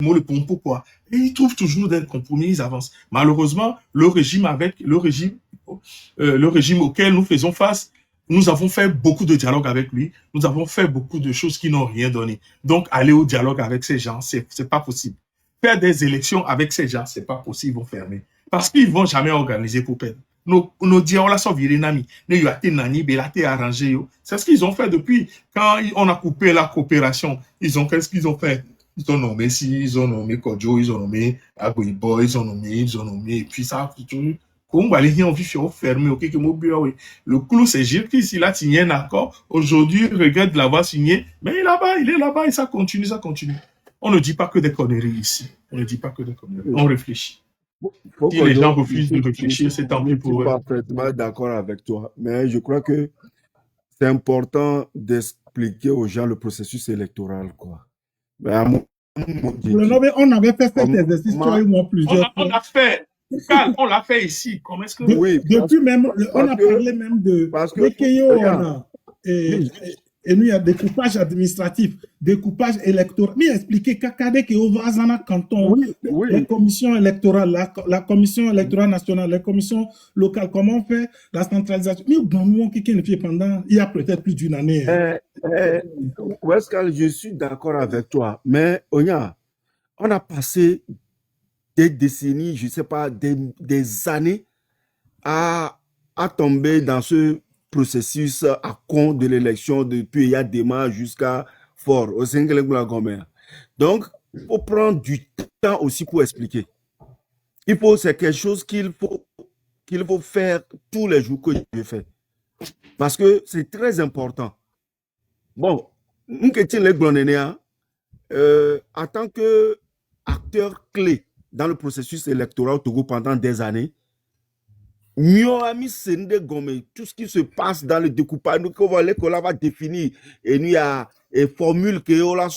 Moi, le pompe, pourquoi? Et ils trouvent toujours des compromis, ils avancent. Malheureusement, le régime auquel nous faisons face, nous avons fait beaucoup de dialogue avec lui, nous avons fait beaucoup de choses qui n'ont rien donné. Donc, aller au dialogue avec ces gens, c'est pas possible. Faire des élections avec ces gens, c'est pas possible, ils vont fermer. Parce qu'ils vont jamais organiser pour perdre. Nos dialogues sont virés, nani. Arrangé. C'est ce qu'ils ont fait depuis quand on a coupé la coopération. Qu'est-ce qu'ils ont fait? Ils ont nommé si, ils ont nommé Kodjo, ils ont nommé Agboibo, ils ont nommé, et puis ça, tout. Comme les gens ont vu fermé, ok, que oui. Le clou, c'est Gilles qui, s'il a signé un accord, aujourd'hui, il regrette de l'avoir signé, mais il est là-bas, et ça continue, ça continue. On ne dit pas que des conneries ici. On ne dit pas que des conneries. On réfléchit. Si les gens refusent de réfléchir, c'est tant pis pour eux. Je suis parfaitement d'accord avec toi, mais je crois que c'est important d'expliquer aux gens le processus électoral, quoi. Mais à mon on avait fait cet exercice, toi et moi, plusieurs fois. On l'a fait. Carl, on l'a fait ici. Comment est-ce que oui, depuis même, on a parlé même de et nous, il y a découpage administratif, découpage électoral. Mais expliquer Kakade qui au Vazana canton, les commissions électorales, la commission électorale nationale, les commissions locales, comment on fait la centralisation. Mais bon, pendant, il y a peut-être plus d'une année. Wescal, je suis d'accord avec toi, mais Onya, on a passé des décennies, je ne sais pas, des années à tomber dans ce processus à con de l'élection depuis Yadema jusqu'à Fort, au Sénégal. Donc, il faut prendre du temps aussi pour expliquer. C'est quelque chose qu'il faut faire tous les jours que je fais. Parce que c'est très important. Bon, nous qui en tant qu'acteur clé dans le processus électoral au Togo pendant des années, tout ce qui se passe dans le découpage, nous va définir et nous il y a des formules que on a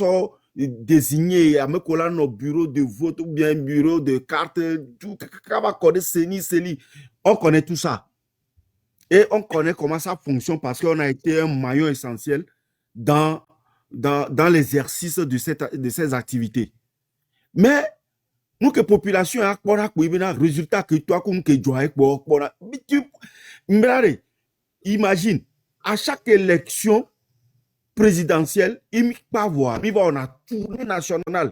désignées à nos bureaux de vote ou bien bureau de carte, tout on connaît tout ça et on connaît comment ça fonctionne parce qu'on a été un maillon essentiel dans l'exercice de ces activités. Mais nous que population a résultat que toi comme que imagine à chaque élection présidentielle il va on a tournée nationale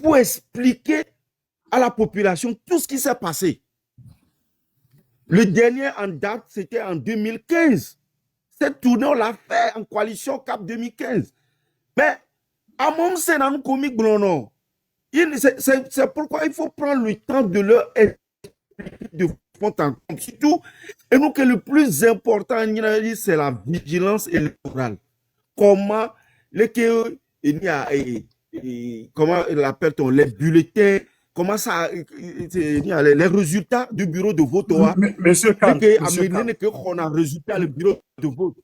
pour expliquer à la population tout ce qui s'est passé. Le dernier en date c'était en 2015. Cette tournée on l'a fait en coalition Cap 2015. Mais à mon c'est dans comique non. C'est pourquoi il faut prendre le temps de leur expliquer de fond en comble. Surtout, et nous que le plus important, c'est la vigilance électorale. Comment comment l'appelle-t-on, les bulletins, comment ça, les résultats du bureau de vote. Monsieur Kahn, qu'on a résultat le bureau de vote.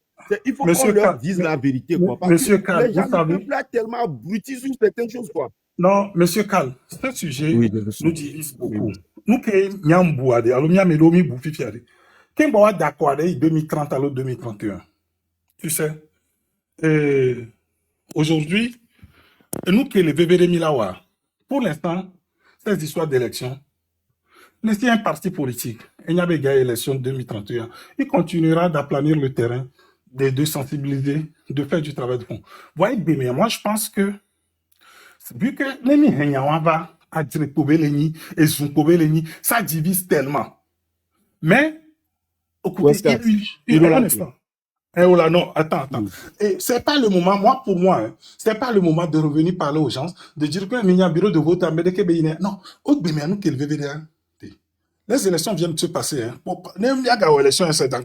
Il faut qu'on leur dise la vérité, quoi. Parce Monsieur que les gens ne peuvent pas tellement abrutis sur certaines choses, quoi. Non, Monsieur Kahn, ce sujet nous divise beaucoup. Nous qui Nyambouade, alors Nyamelomi Boufifiade, qui est d'accord avec 2030 à l'autre 2031. Tu sais, aujourd'hui, nous qui les VVD Milawa, pour l'instant, ces histoires d'élection, laissez un parti politique, il y a des élections 2031, il continuera d'aplanir le terrain, de sensibiliser, de faire du travail de fond. Voyez, mais moi je pense que vu que ça divise tellement. Mais, écoutez, un instant. Non, attends. Et c'est pas le moment, pour moi, c'est pas le moment de revenir parler aux gens, de dire que il y a un bureau de vote à Médeke. Non, les élections viennent de se passer. L'élection, c'est dans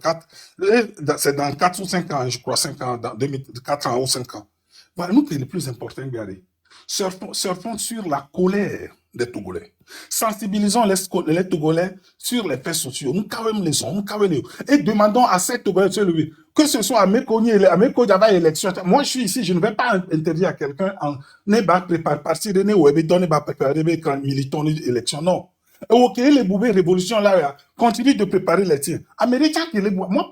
4 ou 5 ans, je crois, 5 ans, dans 4 ans ou 5 ans. Voilà, nous, c'est le plus important, regardez. Surfons sur la colère des Togolais. Sensibilisons les Togolais sur les faits sociaux. Nous carrément les hommes, et demandons à ces Togolais de se lever. Que ce soit à Mekoni, à Mekodjava élection. Moi, je suis ici, je ne vais pas interdire à quelqu'un en n'est-pas préparé, partir de ou n'est pas préparé quand militant l'élection. Non. Ok, les boubés révolution là, continue de préparer les tiens. Américains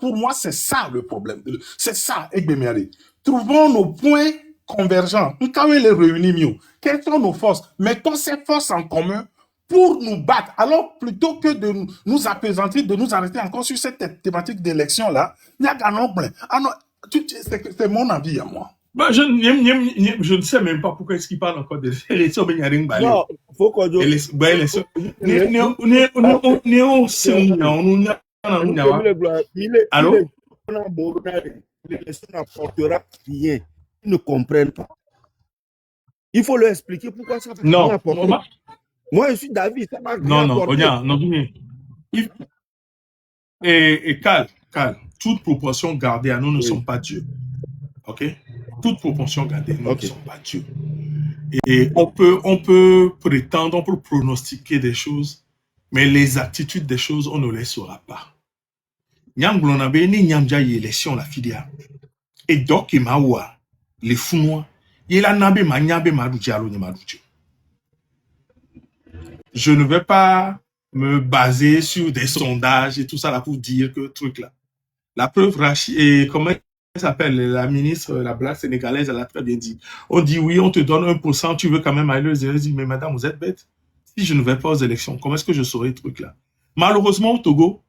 pour moi, c'est ça le problème. C'est ça, Egbemiari. Trouvons nos points convergents. Nous, quand on les réunit mieux, quelles sont nos forces? Mettons ces forces en commun pour nous battre. Alors, plutôt que de nous apaisantir, de nous arrêter encore sur cette thématique d'élection-là, il y a qu'un nombre. Ah non, c'est mon avis à moi. Bah, je ne sais même pas pourquoi est-ce qu'il parle encore des élections. Mais il y a rien de balai. Non, faut qu'on dise. Élection. Allô? L'élection n'apportera rien. Ils ne comprennent pas. Il faut leur expliquer pourquoi ça va rien Non. apporter. Moi, je suis d'avis, ça va rien Non, apporter. Et calme. Toute proportion gardée, nous ne sommes pas Dieu. OK? Toute proportion gardée, nous ne sommes pas Dieu. Et on peut prétendre, on peut pronostiquer des choses, mais les attitudes des choses, on ne les saura pas. Nyanglonabe ni nyamja élection la fidia. Et donc mawa les founois, yela nabe ma nyabe marudialo ni marudio. Je ne vais pas me baser sur des sondages et tout ça là pour dire que truc là. La preuve, et comment elle s'appelle, la ministre, la blague sénégalaise, elle a très bien dit. On dit oui, on te donne 1%, tu veux quand même aller aux élections. Je dis, mais madame, vous êtes bête. Si je ne vais pas aux élections, comment est-ce que je saurai le truc là? Malheureusement, au Togo,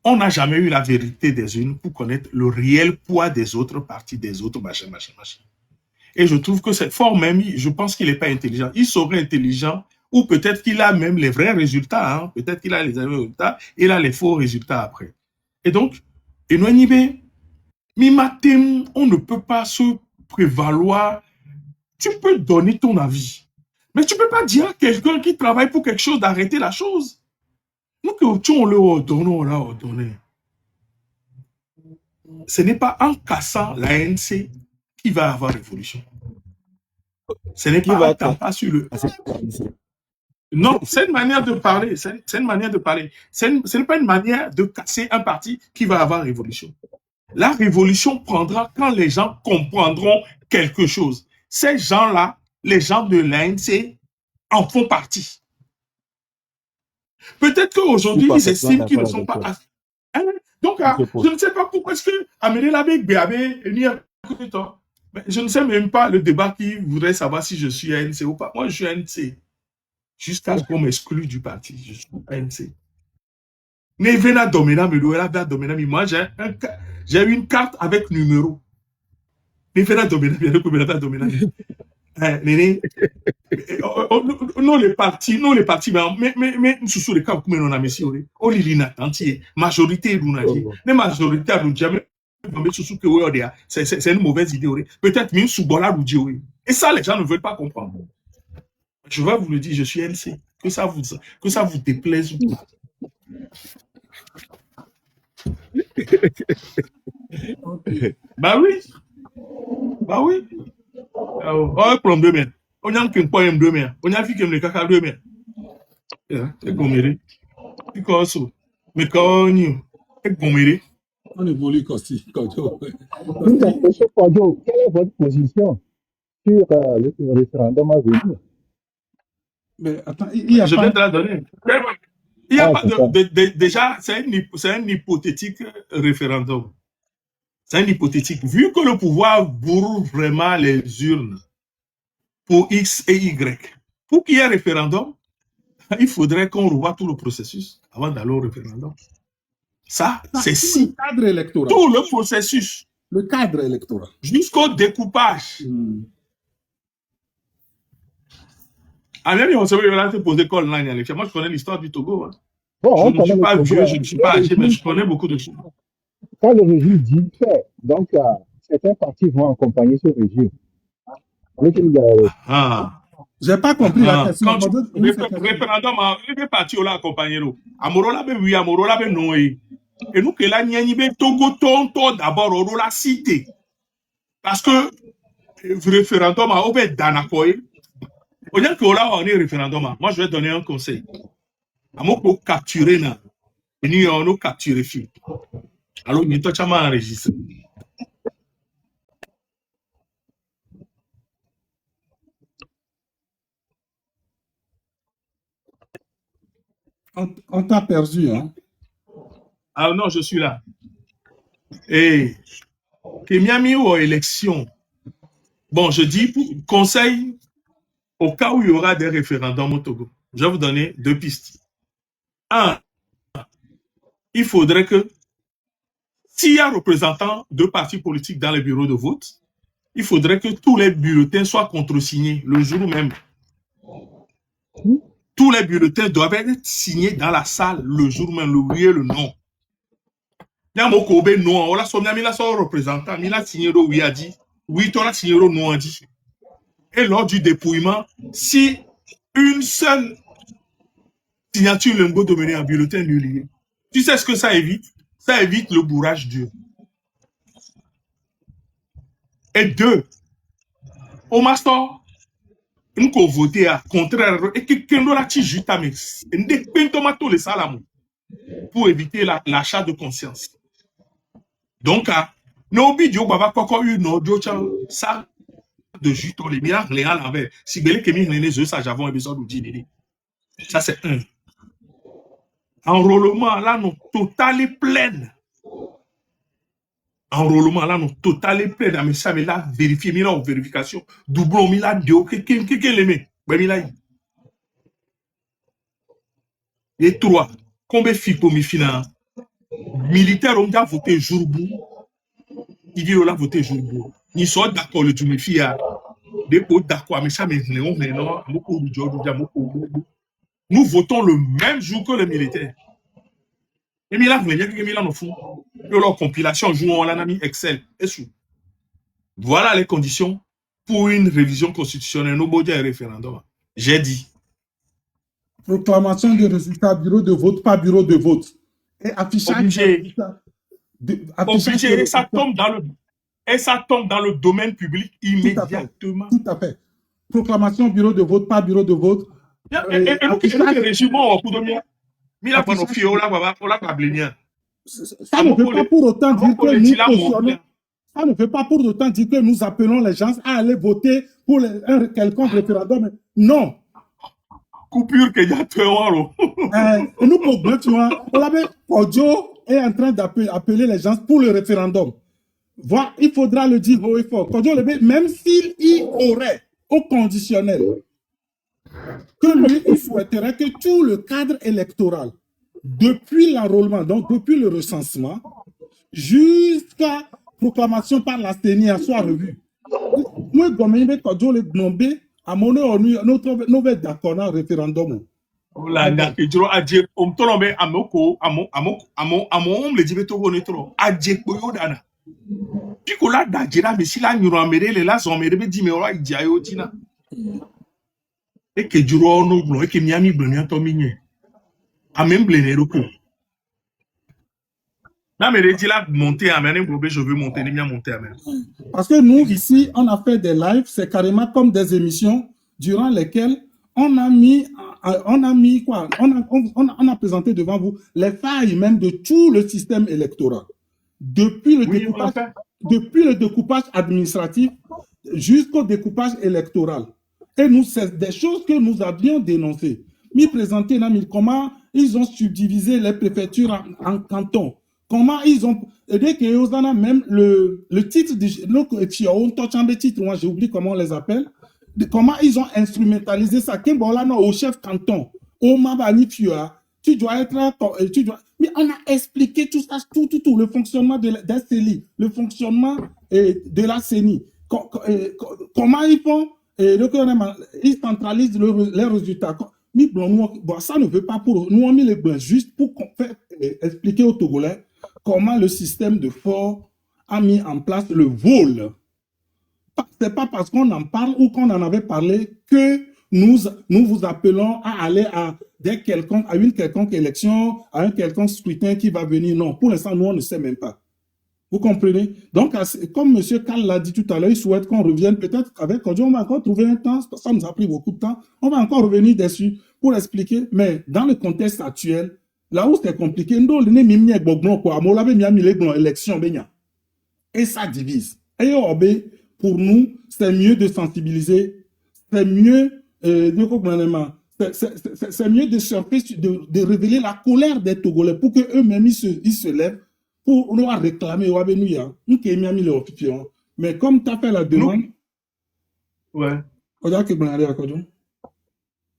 on n'a jamais eu la vérité des unes pour connaître le réel poids des autres partis, des autres machin. Et je trouve que cette forme même, je pense qu'il n'est pas intelligent. Il serait intelligent, ou peut-être qu'il a même les vrais résultats, hein. Peut-être qu'il a les vrais résultats, il a les faux résultats après. Et donc, Enoignibe, Mimatem, on ne peut pas se prévaloir. Tu peux donner ton avis, mais tu ne peux pas dire à quelqu'un qui travaille pour quelque chose d'arrêter la chose. Nous, on le ordonne, on l'a ordonné. Ce n'est pas en cassant l'ANC qui va avoir révolution. Ce n'est pas en tapant sur le... Non, c'est une manière de parler. C'est une manière de parler. Ce n'est pas une manière de casser un parti qui va avoir révolution. La révolution prendra quand les gens comprendront quelque chose. Ces gens-là, les gens de l'ANC, en font partie. Peut-être qu'aujourd'hui, ils estiment qu'ils ne sont pas... Hein? Donc, je ne sais pas pourquoi est-ce que Amélie Labé, Béabé, je ne sais même pas le débat qui voudrait savoir si je suis ANC ou pas. Moi, je suis ANC. Jusqu'à ce qu'on m'exclue du parti. Je suis ANC. Moi, j'ai une carte avec numéro. Non, les partis, mais sous les cas, comme on a mis sur les majorité, les majorités, c'est une mauvaise idée. Peut-être même sous Bola ou et ça, les gens ne veulent pas comprendre. Je vais vous le dire, je suis NC. Que ça vous déplaise ou pas. Bah oui. Oh, problème de mer. On a qu'un poème de mer. On a vu qu'il y a caca de mer. C'est gomméré. Mais quand on est gomméré. On évolue aussi. Monsieur Kodjo, quelle est votre position sur le référendum à venir? Mais attends, il y a je pas... viens de la donner. Il y a pas de, déjà, c'est un hypothétique référendum. C'est un hypothétique. Vu que le pouvoir bourre vraiment les urnes pour X et Y, pour qu'il y ait un référendum, il faudrait qu'on revoie tout le processus avant d'aller au référendum. Ça, c'est si. Le cadre électoral. Tout le processus. Le cadre électoral. Jusqu'au découpage. Même on se veut poser call line à l'élection. Moi, je connais l'histoire du Togo. Hein. Bon, je ne suis pas vieux, je ne suis pas âgé, mais je connais beaucoup de choses. Quand le régime dit fait, donc certains partis vont accompagner ce régime. Je n'ai pas compris la question. Référendum, les partis ont accompagné. Amorola be oui, Amorola be non. Et nous, que la nianibe Togo tonto d'abord au la cité. Parce que le référendum a ouvert Danakoye. Au lieu que là, on est référendum, moi, je vais donner un conseil. Amo pour capturer, et nous, on a capturé fille. Alors, nous avons enregistré. On t'a perdu, hein? Ah non, je suis là. Et que Miami ou élection, Bon, je dis conseil au cas où il y aura des référendums au Togo. Je vais vous donner 2 pistes. 1, il faudrait que s'il y a représentant de partis politiques dans les bureaux de vote, il faudrait que tous les bulletins soient contresignés le jour même. Tous les bulletins doivent être signés dans la salle le jour même, le oui et le non. Il y a beaucoup de non, on l'a représentant, il a signé le oui a dit, oui, tu as signé le non a dit. Et lors du dépouillement, si une seule signature lingot dominée en bulletin nullier, tu sais ce que ça évite? Ça évite le bourrage dur. Et 2, au master, nous avons voté à contraire et que nous avons juste à pour éviter l'achat de conscience. Donc, nous avons eu ça de jus les miracles les à l'envers. Si vous avez ça, j'avais un besoin de dire. Ça, c'est 1. Enrôlement, là, nous total est pleine. Enrôlement, là, nous total est pleine. Mais ça, mais là, vérifier, mais là, vérification. Doublon, mais là, qu'est-ce l'aimait? Ben, mais là, et 3, combien de filles pour mes finances? Militaire, on a voté jour bout. Il dit, on a voté jour bout. Ils sont d'accord, le Djoumifi a des pots d'accord, mais ça, mais non, nous votons le même jour que les militaires. Et là, il y a quelques au fond. Leur compilation, jouons en mis Excel. Voilà les conditions pour une révision constitutionnelle. Nous avons un référendum. J'ai dit. Proclamation des résultats, bureau de vote, pas bureau de vote. Et affichage. Obligé. Et ça tombe dans le domaine public immédiatement. Tout à fait. Proclamation, bureau de vote, pas bureau de vote. Et nous, régiment au coup de mien. Ça ne veut pas pour autant dire que nous cautionnons. Ça ne veut pas pour autant dire que nous appelons les gens à aller voter pour un quelconque référendum. Non. Coupure que y a nous pouvons, tu vois, Kodjo est en train d'appeler les gens pour le référendum. Voilà, il faudra le dire haut et fort. Kodjo, même s'il y aurait au conditionnel que lui, il souhaiterait que tout le cadre électoral, depuis l'enrôlement, donc depuis le recensement, jusqu'à proclamation par la CENI, soit revu. Moi, comme Kodjo, le Gnombe, à mon notre d'accord dans le référendum. Et que du roi et que Miami Blonien Tomigné. A même blé roko. Là, mais dit là, monter à Menem, je veux monter, les miens monter à Menem. Parce que nous, ici, on a fait des lives, c'est carrément comme des émissions durant lesquelles on a présenté devant vous les failles même de tout le système électoral. Depuis le découpage administratif jusqu'au découpage électoral. Et nous, c'est des choses que nous avions dénoncées. Nous présenter comment ils ont subdivisé les préfectures en cantons. Comment ils ont... Et dès qu'ils ont même le titre, moi j'ai oublié comment on les appelle, comment ils ont instrumentalisé ça. Au chef canton, au Mabanifua, tu dois être... Mais on a expliqué tout ça, tout, le fonctionnement de la CELI, le fonctionnement de la CENI. Comment ils font... ils centralisent les résultats. Ça ne veut pas pour nous, on met les blancs juste pour expliquer aux Togolais comment le système de fort a mis en place le vol. C'est pas parce qu'on en parle ou qu'on en avait parlé que nous vous appelons à aller à une quelconque élection, à un quelconque scrutin qui va venir. Non, pour l'instant, nous, on ne sait même pas. Vous comprenez? Donc, comme M. Karl l'a dit tout à l'heure, il souhaite qu'on revienne. Peut-être qu'avec Kodjo, on va encore trouver un temps. Ça nous a pris beaucoup de temps. On va encore revenir dessus pour expliquer. Mais dans le contexte actuel, là où c'est compliqué, et ça divise. Et pour nous, c'est mieux de sensibiliser. C'est mieux c'est mieux de révéler la colère des Togolais pour qu'eux-mêmes ils se lèvent pour nous réclamer. Mais comme tu as fait la demande, Ouais. Oja ke blande akojo.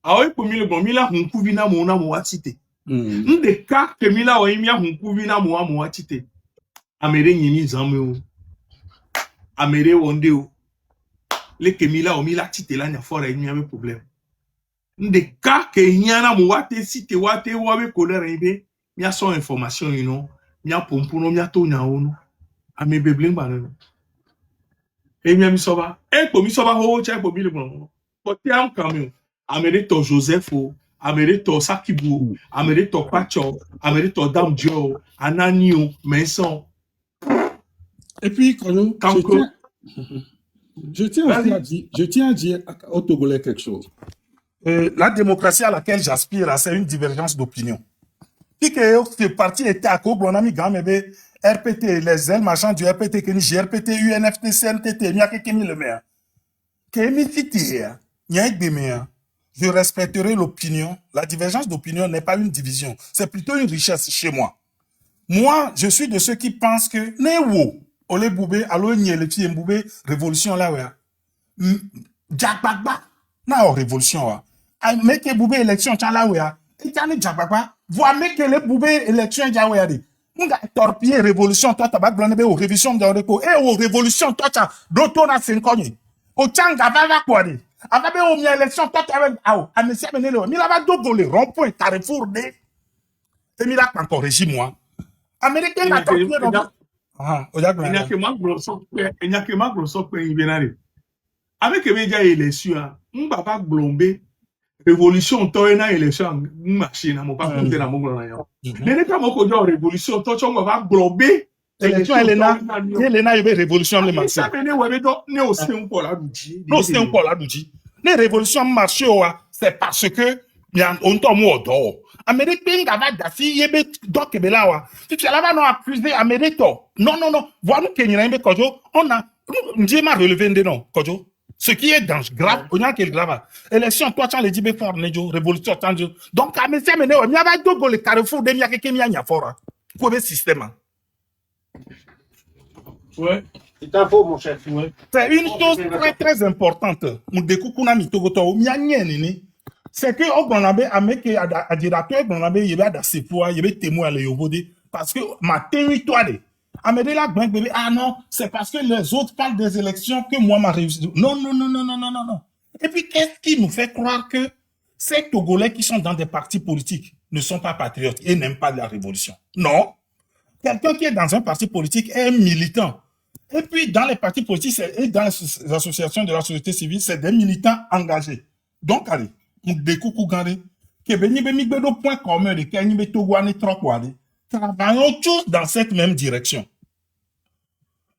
Awe pour mille bon, mila hunkuvi na muatite. Hmm. Nde ka ke mila wa imia hunkuvi na muatite. Amere nyini zameo. Amere wondeo. Le ke mila o mila tite la nya fora imia me problème. Nde ka ke nyana muate site wate wawe kolere ibe. Mia son information you know. Mia pompuno mia to nya ono. Ame bebleng banano. E mia misoba. E po misoba ho cha po mille bon. Pote am kamio. Amere to Joseph o. Amere to Sakibu. Amere to Pacho. Amere to Damjo. Ananio. Menson. Et puis, Kojo, Kanko. je tiens à dire aux Togolais quelque chose. La démocratie à laquelle j'aspire, c'est une divergence d'opinion. Qui que ce parti était à Koblonami Gamebe, RPT, les ailes marchands du RPT, Keniji, RPT, UNFT, CNTT, Miake Kemi le maire. Kemi Fiti, Nyaik Bemea. Je respecterai l'opinion. La divergence d'opinion n'est pas une division. C'est plutôt une richesse chez moi. Moi, je suis de ceux qui pensent que Newo, Ole Boubé, Alo Nye, le petit Mboubé, révolution là, ouais. Djakbagba, na révolution, ouais. Meke Boubé, élection, tcha là, ouais. Et t'as le Djakbagba, voit meke le Boubé, élection, tcha, ouais. Nga torpiller révolution, toi, t'as pas blonde, aux révolution de Oreko, et aux révolution, toi, t'as d'autres, na s'inconnu. Au Tchanga, va quoi, dit. Avabe au mi élection, toi, t'as à me faire mener le, mi la va dogo le rond-point, Carrefour, de. Et mi la encore régime, moi. Américain a torpillé dans le. Ah, il n'y a que ma grosso que il avec les médias élections, on va pas blomber révolution toi na élection machine mon pas compter dans mon grand mais pas mon code révolution toi on va blomber élection Elena il y révolution le marché ça venait ouais donc né aussi un peu là douji non c'est un peu là douji les révolutions marché c'est parce que on tombe au dehors Américain va dafi yebe donc bela wa tu là va nous accuser Américain non voilà que n'y kojo on a j'ai ma relevé de non kojo ce qui est grave on a quel grave élection toi tu as les dit fort nejo révolution donc à me mener on y va dogo le Carrefour de miaka ke mianya fort pour le système ouais c'est un faux mon chef ouais c'est une chose très très importante mon dekukuna mitogoto mianya nini c'est que au Bonabe avec à directeur Bonabe il y a des sepois il y a des témoins le yobodi parce que ma territoire Amédée la banque bébé ah non c'est parce que les autres parlent des élections que moi m'a réussi non et puis qu'est-ce qui nous fait croire que ces Togolais qui sont dans des partis politiques ne sont pas patriotes et n'aiment pas la révolution non quelqu'un qui est dans un parti politique est un militant et puis dans les partis politiques et dans les associations de la société civile c'est des militants engagés donc allez Dekoukou Gandé, que Béni Bémigbedo point commun de Kenny Betogouane Trokwade, travaillons tous dans cette même direction.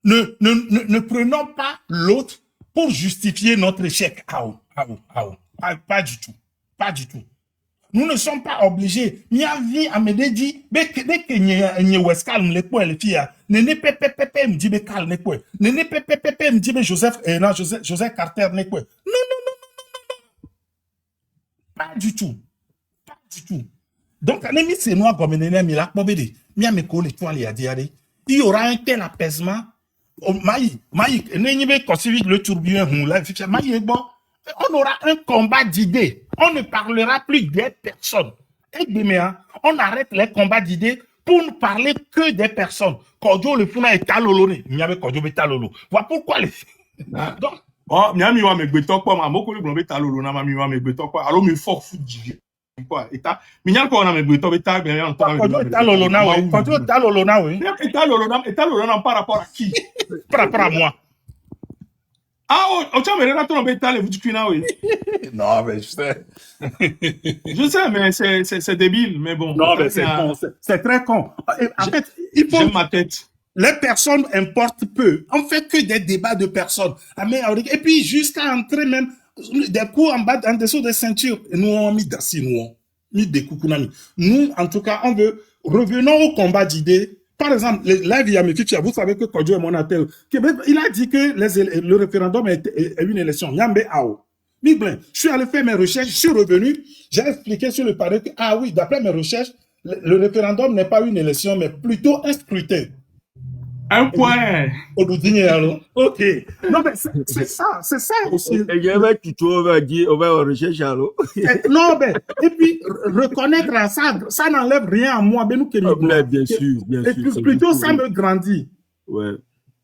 Ne prenons pas l'autre pour justifier notre échec. Pas du tout. Pas du tout. Nous ne sommes pas obligés. Mia vie à me dit, dès que n'y est calme les points, les filles, ne pepe me dit be calme les points. Ne pepe me dit Joseph Carter les points. Non. Pas du tout. Donc, c'est noir comme il y aura un tel apaisement. Le tourbillon, on aura un combat d'idées. On ne parlera plus des personnes. Et demain, on arrête les combats d'idées pour ne parler que des personnes. Kodjo le funa est talolone. Voilà pourquoi les. Donc, oh miami wa megbeto kwa ma moko le blombe talolo na mami wa megbeto kwa alo mi fort fuji quoi eta minya ko na megbeto beta bien en temps talolo na we talolo na par rapport à qui par rapport à moi o cha mere na to beta le fuji na we non mais je sais mais c'est débile mais bon non mais c'est très con en fait il faut j'aime ma tête. Les personnes importent peu. On fait que des débats de personnes. Et puis, jusqu'à entrer même des coups en bas, en dessous des ceintures. Nous, on mis d'assis, mis des coucounami. Nous, en tout cas, on veut, revenons au combat d'idées. Par exemple, là, il y a mes fichiers. Vous savez que Kodjo est mon appel. Il a dit que le référendum est une élection. Yambe Ao. Je suis allé faire mes recherches, je suis revenu, j'ai expliqué sur le pari que, ah oui, d'après mes recherches, le référendum n'est pas une élection, mais plutôt un scrutin. Un point. Ok. Non, mais c'est ça aussi. Et je vais tuto, on va dire, on va rechercher alors. Non, mais, et puis, reconnaître ça n'enlève rien à moi. Bien Bien sûr, bien et sûr. plutôt, ça me grandit. Ouais.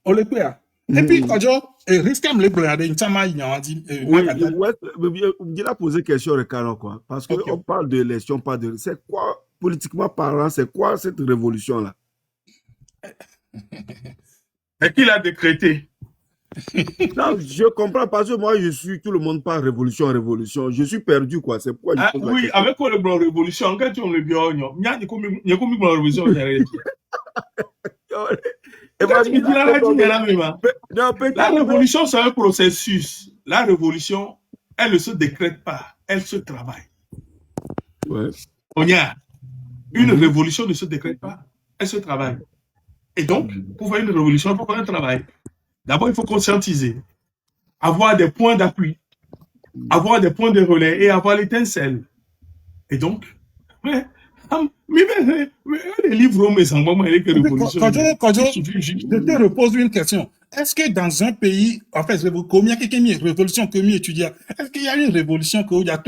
On le peut. Et puis, quand je risque de me regarder, Il a posé question au Recaro, quoi. Parce qu'on parle de l'élection, pas de. C'est quoi, politiquement parlant, c'est quoi cette révolution-là? Et qui l'a décrété? Non, je comprends parce que moi, tout le monde parle révolution, révolution. Je suis perdu, quoi. C'est pourquoi je pose la Oui, question. avec quoi le blanc révolution, quand on le bien, il y a comme blanc révolution. La révolution, c'est un processus. La révolution, elle ne se décrète pas, elle se travaille. Ouais. On y a une révolution ne se décrète pas, elle se travaille. Et donc, pour faire une révolution, il faut faire un travail. D'abord, il faut conscientiser, avoir des points d'appui, avoir des points de relais et avoir l'étincelle. Et donc, les livres, mais sans moi, les révolutions. Quand je te repose une question. Est-ce que dans un pays, en fait, combien de révolution que étudiant, est-ce qu'il y a une révolution que il y a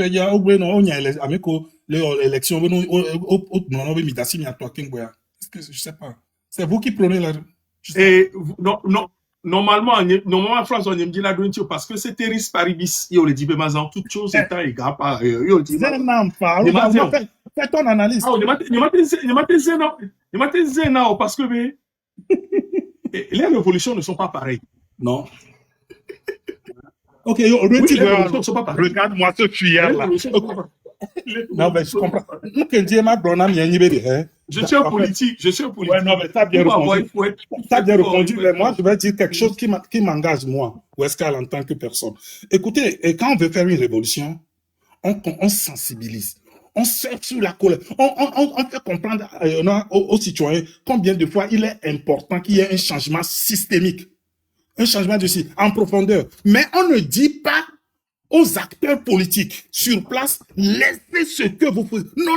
l'élection, est-ce que je sais pas. C'est vous qui prenez la. Et non, normalement, France, on dit la donne parce que c'est Teris Paribis, il le dit, mais maintenant, toute chose étant égale par ailleurs. Fais ton analyse. Parce que les révolutions ne sont pas pareilles. Non. Ok, regarde-moi ce fuyard-là. Non, mais je comprends. Je suis un politique. Ouais, non, mais t'as bien répondu. T'as bien répondu, mais moi, je vais dire quelque chose qui m'engage, moi, Wescal, en tant que personne. Écoutez, et quand on veut faire une révolution, on sensibilise. On sert sur la colère. On fait comprendre aux citoyens combien de fois il est important qu'il y ait un changement systémique. Un changement en profondeur. Mais on ne dit pas aux acteurs politiques sur place, laissez ce que vous faites. Non.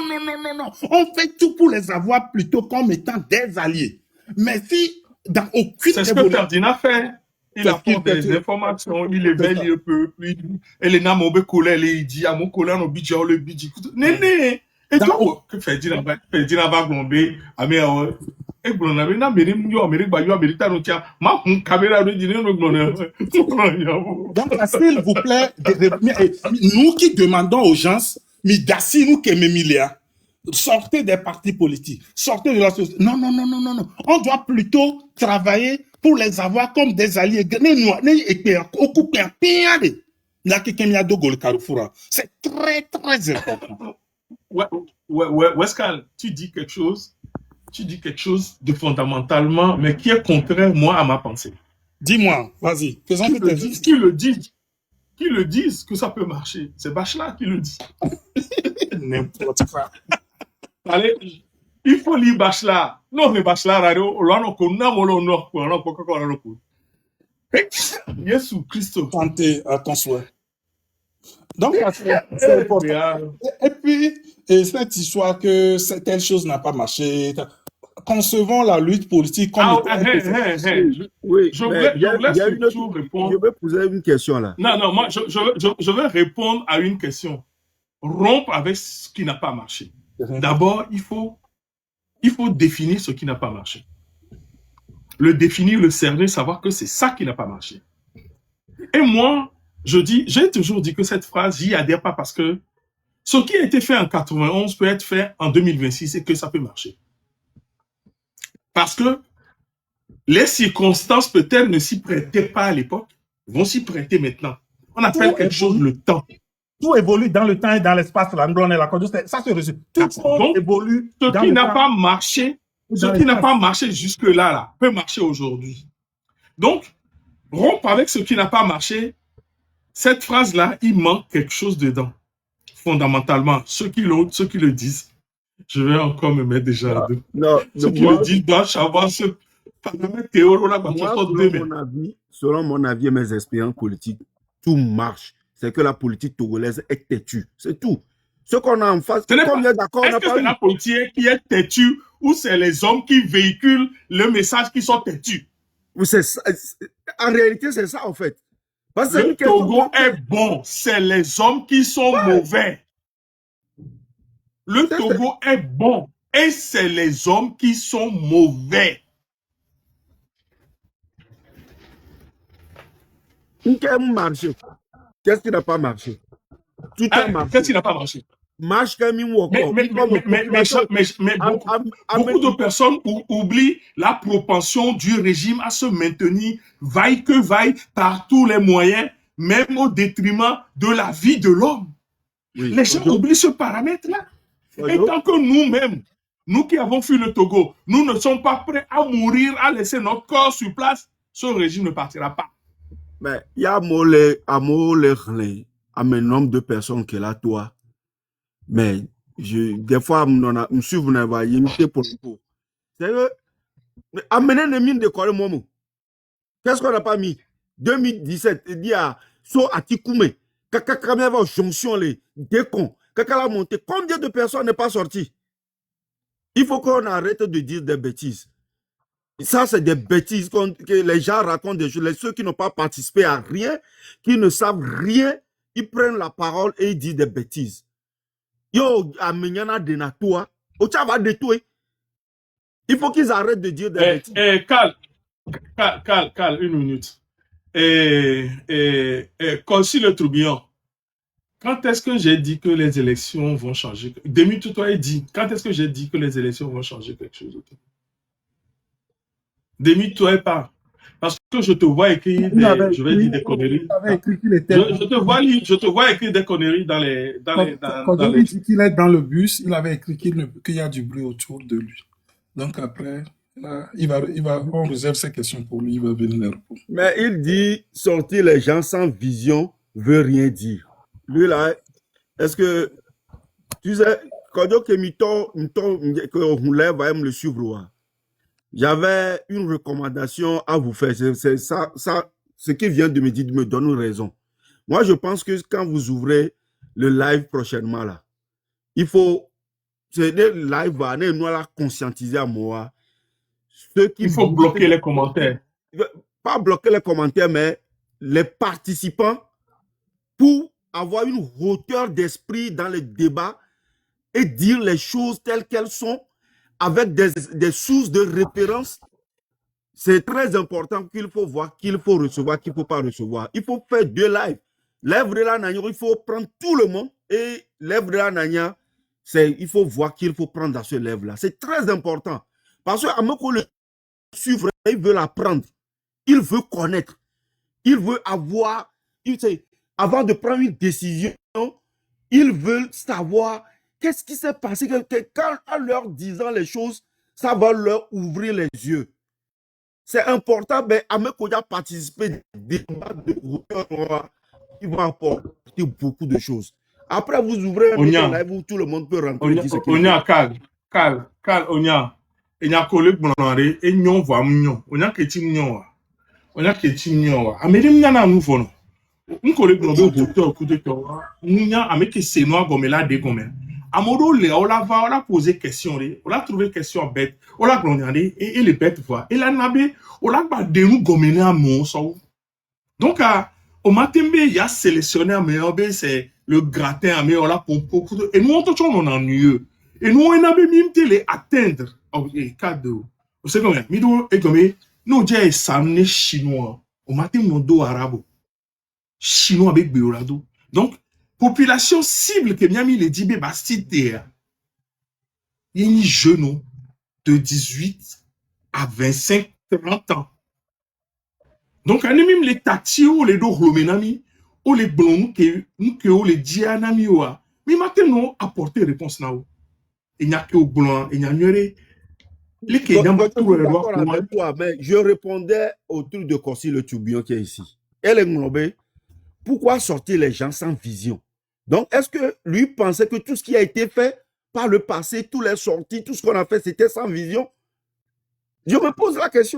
On fait tout pour les avoir plutôt comme étant des alliés. Mais si dans aucune c'est ce que Ferdinand fait. Il apporte des informations, il éveille un peu, puis elle est namobe collègue, il dit à mon collègue, on bidja, le bidji. Néné! Et donc, que Ferdinand va glomber, à mes et vous n'avez pas donc, s'il vous plaît, nous qui demandons aux gens, Midassi, nous qui Mémilia, sortez des partis politiques, sortez de la société. Non. On doit plutôt travailler pour les avoir comme des alliés. C'est très, très important. Wescal, tu dis quelque chose de fondamentalement, mais qui est contraire, moi, à ma pensée. Dis-moi, vas-y. Qui le disent que ça peut marcher. C'est Bachelard qui le dit. N'importe quoi. Allez, il faut lire Bachelard. Non, mais Bachelard, Jésus Christ. Santé à ton souhait. Donc, c'est important. Et puis, cette histoire que telle chose n'a pas marché, concevons la lutte politique comme... Oui, je vais poser une question là. Non, moi, je vais répondre à une question. Rompre avec ce qui n'a pas marché. D'abord, il faut définir ce qui n'a pas marché. Le définir, le cerner, savoir que c'est ça qui n'a pas marché. Et moi, j'ai toujours dit que cette phrase, j'y adhère pas parce que ce qui a été fait en 91 peut être fait en 2026 et que ça peut marcher. Parce que les circonstances peut-être ne s'y prêtaient pas à l'époque, vont s'y prêter maintenant. On appelle quelque chose le temps. Tout évolue dans le temps et dans l'espace. Ça se résume. Tout évolue. Ce qui n'a pas marché, jusque-là, peut marcher aujourd'hui. Donc, rompre avec ce qui n'a pas marché, cette phrase-là, il manque quelque chose dedans. Fondamentalement, ceux qui le disent, je vais encore me mettre déjà. Ceux qui le disent doivent savoir ce paramètre théorique-là. Selon mon avis et mes expériences politiques, tout marche. C'est que la politique togolaise est têtue. C'est tout. Ce qu'on a en face, est-ce que c'est la politique qui est têtue ou c'est les hommes qui véhiculent le message qui sont têtus? En réalité, c'est ça, en fait. Parce que le Togo est bon, c'est les hommes qui sont mauvais. Le Togo est bon et c'est les hommes qui sont mauvais. Qu'est-ce qui n'a pas marché? Tout a marché. Qu'est-ce qui n'a pas marché? Mais beaucoup de personnes oublient la propension du régime à se maintenir vaille que vaille par tous les moyens, même au détriment de la vie de l'homme. Oui, les gens oublient ce paramètre-là. Et tant que nous-mêmes, nous qui avons fui le Togo, nous ne sommes pas prêts à mourir, à laisser notre corps sur place, ce régime ne partira pas. Mais il y a un nombre de personnes qui est là, toi. Mais des fois, je suis venu voir pour le coup. C'est que, amener les mines de Corée Momo. Qu'est-ce qu'on n'a pas mis? 2017, il dit à So Atikoumé, Kaka va jonction les décons, Kaka la montée. Combien de personnes n'est pas sorti? Il faut qu'on arrête de dire des bêtises. Ça, c'est des bêtises que les gens racontent des choses. Ceux qui n'ont pas participé à rien, qui ne savent rien, ils prennent la parole et ils disent des bêtises. Yo, Amenyana de Natoa, Ocha va détruire. Il faut qu'ils arrêtent de dire des bêtises. Calme, une minute. Concis le Tourbillon, quand est-ce que j'ai dit que les élections vont changer? Demi toi dit, quand est-ce que j'ai dit que les élections vont changer quelque chose? Demi toi pas. Parce que je te vois écrire je vais dire des conneries. Je te vois écrire des conneries dans les... Quand il dit qu'il est dans le bus, il avait écrit qu'il y a du bruit autour de lui. Donc après, là, on réserve ces questions pour lui, il va venir les répondre. Mais il dit sortir les gens sans vision veut rien dire. Lui là, est-ce que tu sais, quand on lève va me le suivre. J'avais une recommandation à vous faire. C'est ça, ce qui vient de me dire, me donne raison. Moi, je pense que quand vous ouvrez le live prochainement là, il faut, c'est le live va nous la conscientiser à moi. Il faut bloquer les commentaires. Pas bloquer les commentaires, mais les participants pour avoir une hauteur d'esprit dans le débat et dire les choses telles qu'elles sont avec des sources de référence. C'est très important qu'il faut voir, qu'il faut recevoir, qu'il ne faut pas recevoir. Il faut faire 2 lives. L'œuvre de la Nanya, il faut prendre tout le monde et l'œuvre de la Nanya, il faut voir qu'il faut prendre dans ce lèvre-là. C'est très important. Parce que le suivre, il veut l'apprendre. Il veut connaître. Il veut avoir, avant de prendre une décision, ils veulent savoir qu'est-ce qui s'est passé. Quand en leur disant les choses, ça va leur ouvrir les yeux. C'est important, mais Amekoya a participé à des débats de hauteur. Ils vont apporter beaucoup de choses. Après, vous ouvrez un live où tout le monde peut rentrer. Onya, calme, Onya. Il y a un collègue qui est nyon va mignon. Onya qui est mignon. Onya qui est mignon. Amélie Miana nous vono. Un collègue qui est hauteur, coup de cœur. Onya, Amélie c'est noir comme là des gommes. Amodo le, on l'a posé question, on l'a trouvé question bête, on l'a glonné et les bêtes voient. Et là, on l'a pas de nous gommener à mon sang. Donc, au matin, il y a sélectionné à meilleur, c'est le gratin à meilleur là pour et nous, on ennuyeux. Et nous, on a même les atteindre. Oh, et cadeau. Vous savez combien? Mido et comme nous, j'ai examiné chinois. Au matin, mon dos arabe. Chinois avec Béolado. Donc, population cible que Miami le dit, Bastide, il y a une jeune de 18 à 25, 30 ans. Donc, on a même les tati ou les dos romenami, ou les blonds que les dianami ou mais maintenant, apporter réponse là. Il n'y a que au blanc, il n'y a rien. Les Kenyans vont tout le droit. Mais je répondais au truc de Corsi le Tourbillon qui est ici. Elle est globée. Pourquoi sortir les gens sans vision? Donc, est-ce que lui pensait que tout ce qui a été fait par le passé, toutes les sorties, tout ce qu'on a fait, c'était sans vision? Je me pose la question.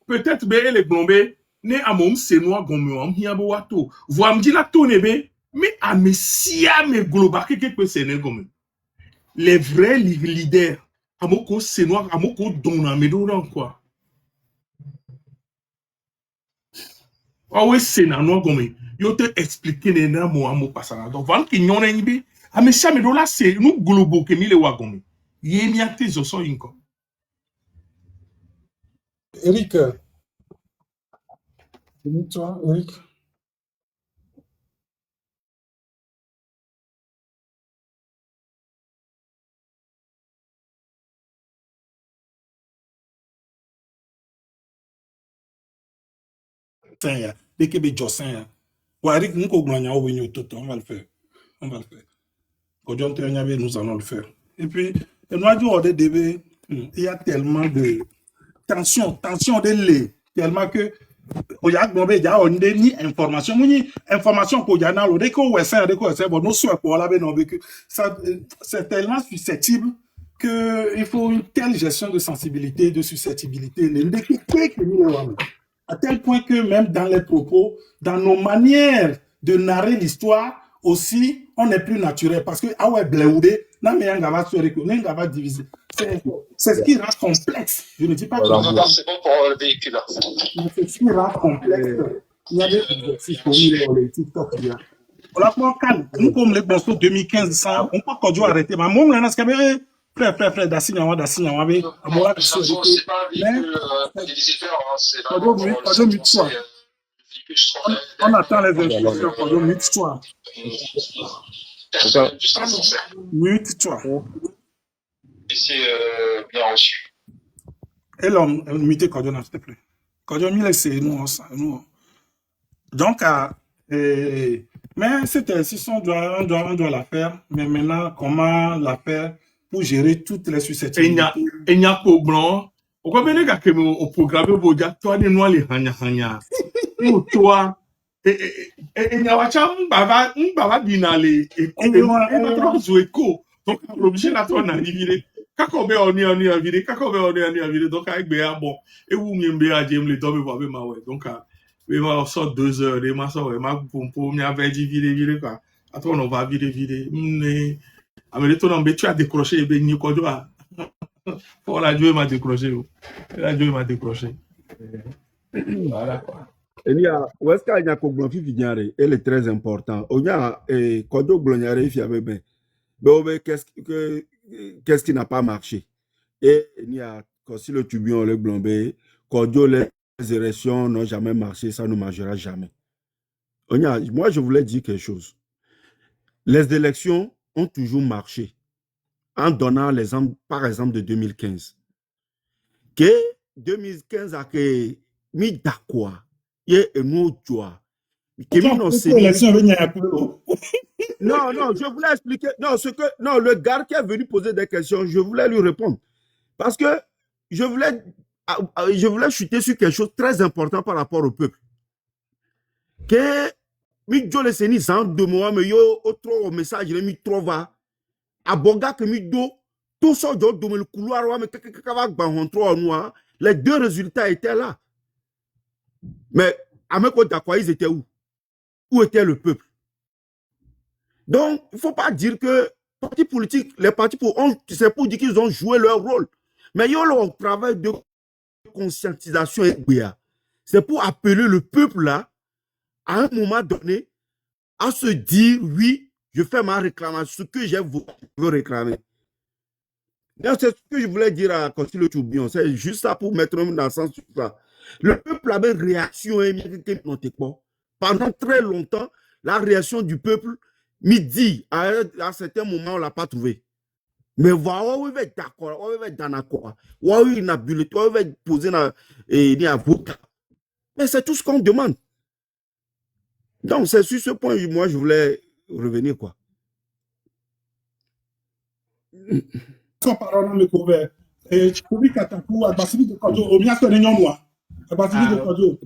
Peut-être que les Glombés, né à mon sénois gomme, hiaboato. Vous me dites la tonne, mais à Messia, mais global, qu'est-ce que c'est, gomme? Les vrais leaders, à mon sénois, à mon don, à mes quoi. oui, c'est non gomme. Yo te expliquer les na mo amo pasana. Donc, voilà qui n'yon enbi. Ah, mais ça, mais là, c'est nous globaux que mille wa gomme. Yé mi ate zo so inko. Eric, toi, Eric. Tiens, dès que Jossin, Eric, nous on va le faire. On va le faire. Aujourd'hui, nous allons le faire. Et puis, il y a tellement de tension de lait, tellement que il y a ni information qu'on y a dans le c'est tellement susceptible qu'il faut une telle gestion de sensibilité, de susceptibilité, à tel point que même dans les propos, dans nos manières de narrer l'histoire, aussi, on n'est plus naturel. Parce que, c'est ce qui rend complexe. Je ne dis pas que... Non, c'est bon pour le véhicule. C'est ce qui rend complexe. Il y a des exercices pour les TikTok. On l'a pas calme. Nous, comme les bons 2015, on peut quand arrêter. Mais moi, on a ce frère, d'assignement. C'est pas un véhicule visiteur, c'est vraiment pour le véhicule. On attend les instructions. Quand mute-toi. Mute-toi. Ici, bien reçu. Et l'homme, mutez Cordion, s'il te plaît. Cordion, c'est nous. Donc, mais cette institution, on doit la faire. Mais maintenant, comment la faire pour gérer toutes les susceptibilités? Et il y a pas blanc. Pourquoi bien que au programme vous dire toi des noirs les hanya. Ou toi et n'y a pas m'bava binale et va trop jouer co. Donc l'objet là toi na vivre. Kako be oni avire, kako be oni avire. Donc avec be bon et vous m'embe a jem le tombe voir ma ouais. Donc we va sort 2 heures et ma so ma pour m'y avait dit vire quoi. Attends on va vire. Mais toi, tu as décroché, et ni quoi, oh, la Dieu m'a décroché. La Dieu m'a décroché. Voilà. Il y a, où est-ce qu'il y a Koglonfi Vignare? Elle est très important. On y a, Kodo Gloniare, il y a bébé. Mais qu'est-ce qui n'a pas marché? Et il y a, si le tubion, le blombé, Kodo, les élections n'ont jamais marché, ça ne marchera jamais. On y a, moi, je voulais dire quelque chose. Les élections ont toujours marché en donnant l'exemple, par exemple, de 2015. Que 2015 a que mis d'accord, il y a un autre choix. Non, je voulais expliquer. Non, le gars qui est venu poser des questions, je voulais lui répondre. Parce que je voulais chuter sur quelque chose de très important par rapport au peuple. Que Midjo le Seni sans de moi, mais yo autre message, il mi trova. Aboga que Midjo, tout ça dans le couloir, mais les deux résultats étaient là. Mais à mes côtés, ils étaient où? Où était le peuple? Donc, il ne faut pas dire que partis politiques, les partis politiques, c'est pour dire qu'ils ont joué leur rôle. Mais il y a leur travail de conscientisation. C'est pour appeler le peuple là, à un moment donné, à se dire, oui, je fais ma réclamation, ce que j'ai voulu réclamer. C'est ce que je voulais dire à Consul Toubion. C'est juste ça pour mettre dans le sens de ça. Le peuple avait réaction pendant très longtemps. La réaction du peuple, midi, à certains moments, on ne l'a pas trouvé. Mais voilà, on va être d'accord, on va être dans l'accord. On va être inhabilité, on va être posé dans un avocat. Mais c'est tout ce qu'on demande. Donc, c'est sur ce point que moi, je voulais revenir, quoi. Son parole me couvert. Et je pouvais qu'attaquer à Bassili de Kodio, au bien que les noms, à Bassili de Kodio.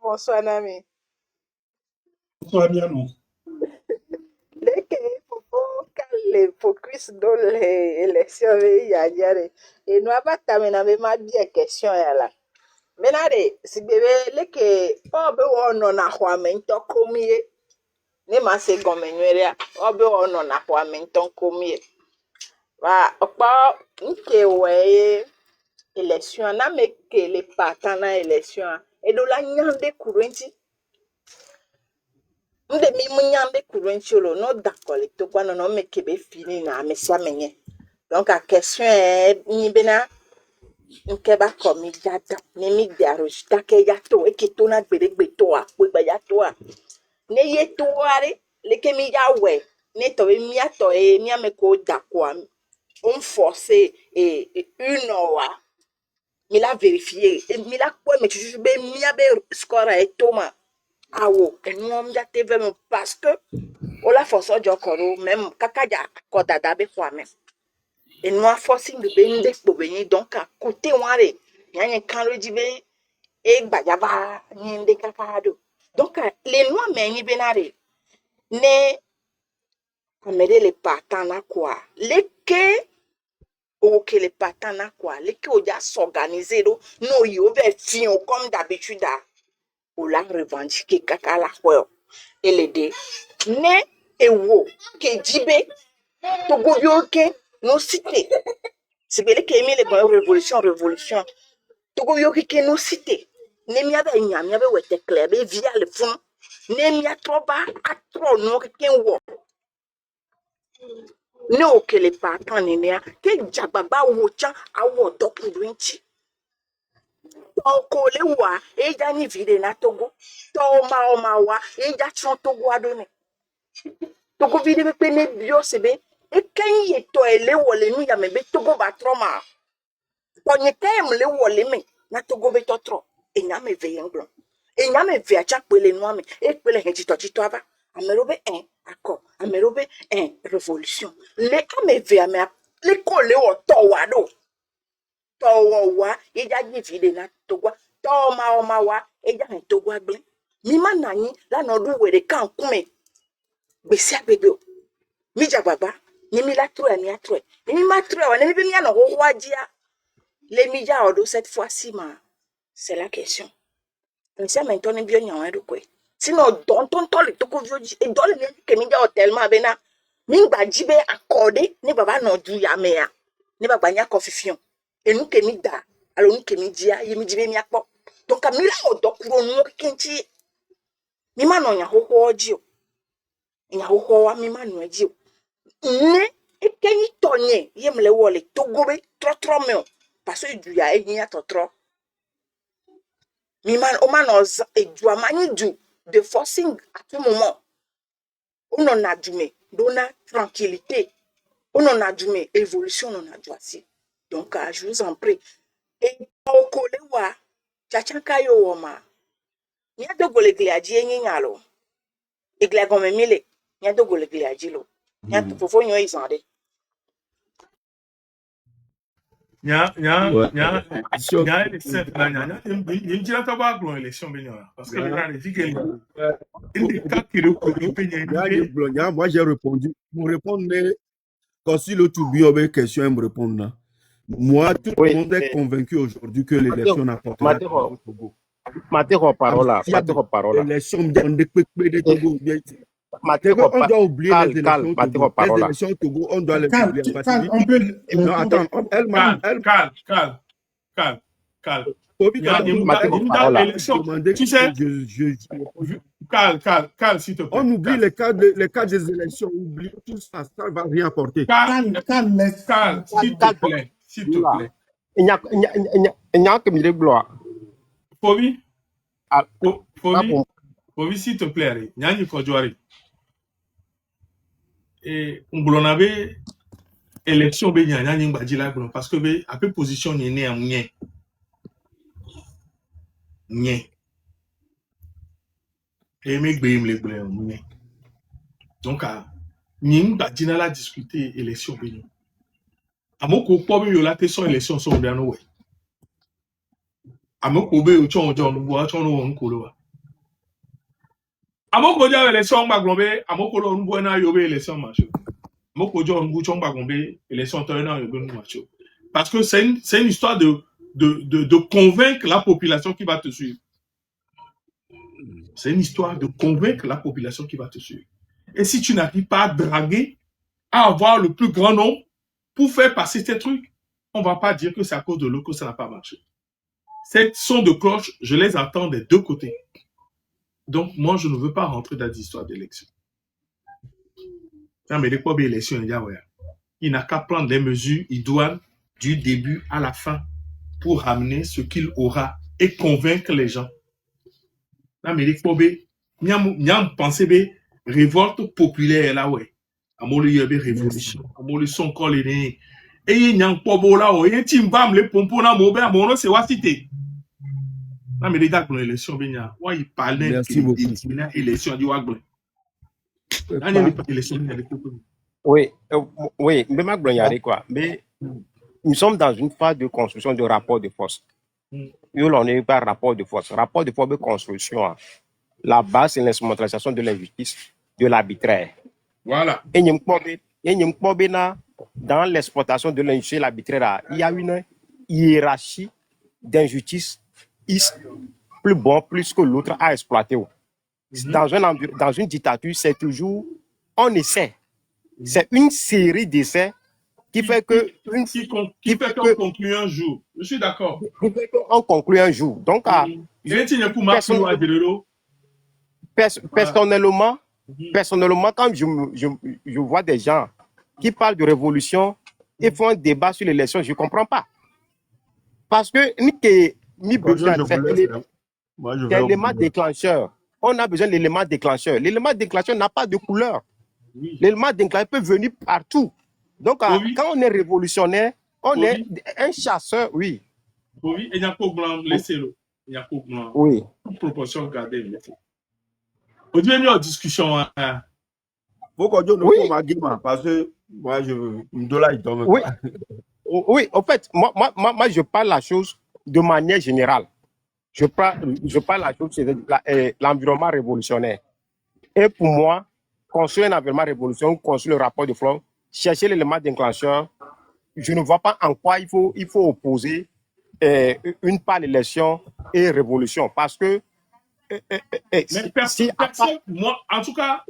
Bonsoir, Nami. Bonsoir, bien, non. Le focus dans les élections, il y a et nous avons terminé ma bien question là. Maintenant, si bébé, les que on a quoi maintenant combien ne ma se gomenyere on a quoi maintenant combien va pas que ouais élection na me que les partant na élection et de la nyande kurenti. Nde mi nyande kurenti lo no d'accord le to kwano no me kebe fini na me sia menye. Donc la question est ni bena nkeba komi jada ni mi diaroj take yato e kito na gbere a we ba yato a. Ne ye to are le kemi ya we ne to be mi ato e mi ameko dakwa on forcé et une heure mi la vérifié et mi la quoi mais tu be mi abe score et toma awo enuom ja teve me parce que o la force jo koro même kakaja ko dada be kwa me enua forcing de be nde po be donc à côté ware yan kan lo di be e gbajaba ni nde kakado donc les noix mais ni benare ne amede le patana quoi leke ok les patana quoi leke o ja s'organiser do no yo be fion comme d'habitude o la revendiquer kakala quoi et les deux ne ewo ke jibe to go yoke no cité c'est belle que aimer les bonnes révolution to go yoke ke no cité ne mi abe nya mi abe wete clair be via le fond ne mi atroba atro no ke wo ne o ke le patan ne ne ke jagbagba wo chan awo dokurinti to ko le wa e ja ni vide na togo to o ma wa e ja tron togo adone togo vide be pe ne bio sebe e kan ye to ele wole nu ya me be togo ba troma to nye tem le wole me na togo be to tro e nya me ve yenglon e nya me ve acha pele nu ame e pele hen tito ava amerobe en accord amerobe en révolution le ame ve ame le ko le o to wa do to wa e ja ji vide na togo to o ma wa e ja hen togo agble mi ma na yin la no du were kan kume gbesi agbegbe o mi jagbagba ni mi la tro mi atro ni mi ma tro wa ni mi bi mi ana ho wajia le mi ja odo cette fois-ci ma c'est la question on sait maintenant bien y a quoi sinon ton le to ko vioji e dole ni ke mi ja hotel ma be na mi gba jibe accordé ni baba no du ya me ya ni baba nya confusion e nu ke mi da alo nu ke mi dia ye mi jibe mi akpo donc mi la odo kuro nu kinchi mi ma no nya ho oji o nya ho wa mi ma no aji o ne ekenyi tonye yemle wole togobe trotro me parce que du ya enya trotro mi man o man oz edu amani du de forcing à tout moment on en a dume dona tranquillité on en a dume évolution on a doisi donc je vous en prie et oko le wa chachanka yo woma nya dogole gliaji enyi nyalo igla gome mile nya dogole gliaji lo nya fofo nyo izande Nya Sur- élection na nya ni jira to ba glo élection be nya parce que là les filles il des cas qui le Moi, j'ai répondu. Pour répondre, quand si le tout bien avait question, elle me répondre. Moi, tout le monde est convaincu aujourd'hui que l'élection n'apportera pas au Togo. Mateko parola, mateko parola. L'élection de Togo. Mateko On doit oublier les élections au Togo. mateko Les parola. élections au Togo, on doit les Calme, oublier. Parce calme, que- on peut. Non, attends, calme. Toby, Il y a quand on Mateko une parola. élection. demandait Tu que sais, calme, s'il te plaît. on oublie les cas des élections, on oublie tout ça, ça ne va rien apporter. Calme, laisse. Calme, s'il te plaît. Nya ke mi de gloire. Fobi, Ah, Fobi, s'il te plaît, Nyani Kodjouari. Et on blonave élection be Nyani Mbadjila Blon parce que be a peu position ni né en mien. Nien. Et me gbe le blé mien. Donc ni Mbadjina la discuter élection be. Amoko pobi yo la te son élection son bien no way. Amoko be o chon John bo chon no won ko lo. Amoko ja élection Mbaglombe, amoko lo nbo na yo be élection macho. Amoko jo nbu chon Mbaglombe élection to na yo be macho. Parce que c'est une histoire de convaincre la population qui va te suivre. C'est une histoire de convaincre la population qui va te suivre. Et si tu n'arrives pas à draguer, à avoir le plus grand nombre pour faire passer tes trucs, on ne va pas dire que c'est à cause de l'eau que ça n'a pas marché. Cette son de cloche, je les attends des deux côtés. Donc, moi, je ne veux pas rentrer dans l'histoire d'élection. Mais les quoi élections, il n'a qu'à prendre les mesures idoines du début à la fin pour ramener ce qu'il aura et convaincre les gens. Mais les quoi pensé révolte populaire là, ouais. Amolo y avait révolution. Amolo son encore les nez. Et il y a un pobo là, et il va me les pompons là, mon c'est Wasité. Non, mais les gars, pour l'élection, il parlait de l'élection du Wagble. Oui, oui, mais ma blonde, quoi. Mais nous sommes dans une phase de construction de rapport de force. Nous, on n'est pas rapport de force. Rapport de force de construction. La base, c'est l'instrumentalisation de l'injustice, de l'arbitraire. Voilà. Et dans l'exploitation de l'injustice et l'arbitraire, il y a une hiérarchie d'injustice. Plus bon, plus que l'autre à exploiter. Dans une dictature, c'est toujours, on essaie. C'est une série d'essais qui fait que... Qui fait qu'on conclut un jour. Je suis d'accord. Qui fait qu'on conclut un jour. Donc, personnellement, quand je vois des gens qui parlent de révolution et font un débat sur l'élection, je ne comprends pas. Parce que l'élément déclencheur. On a besoin de l'élément déclencheur. L'élément déclencheur n'a pas de couleur. Oui. L'élément déclencheur peut venir partout. Donc, oui. Quand on est révolutionnaire, on est un chasseur, oui. Oui, il n'y a pas de blanc, laissez-le. Il n'y a pas de blanc. Oui. Toute proportion, gardez. Au début, il y a une discussion. Faut qu'on dise le parce que moi, je me donne là, oui. Oui, en fait, moi, je parle la chose de manière générale. Je parle la chose, c'est l'environnement révolutionnaire. Et pour moi, construire un environnement révolutionnaire, construire le rapport de flot, chercher l'élément déclencheur, je ne vois pas en quoi il faut opposer une part d'élection et révolution. Parce que... moi, en tout cas,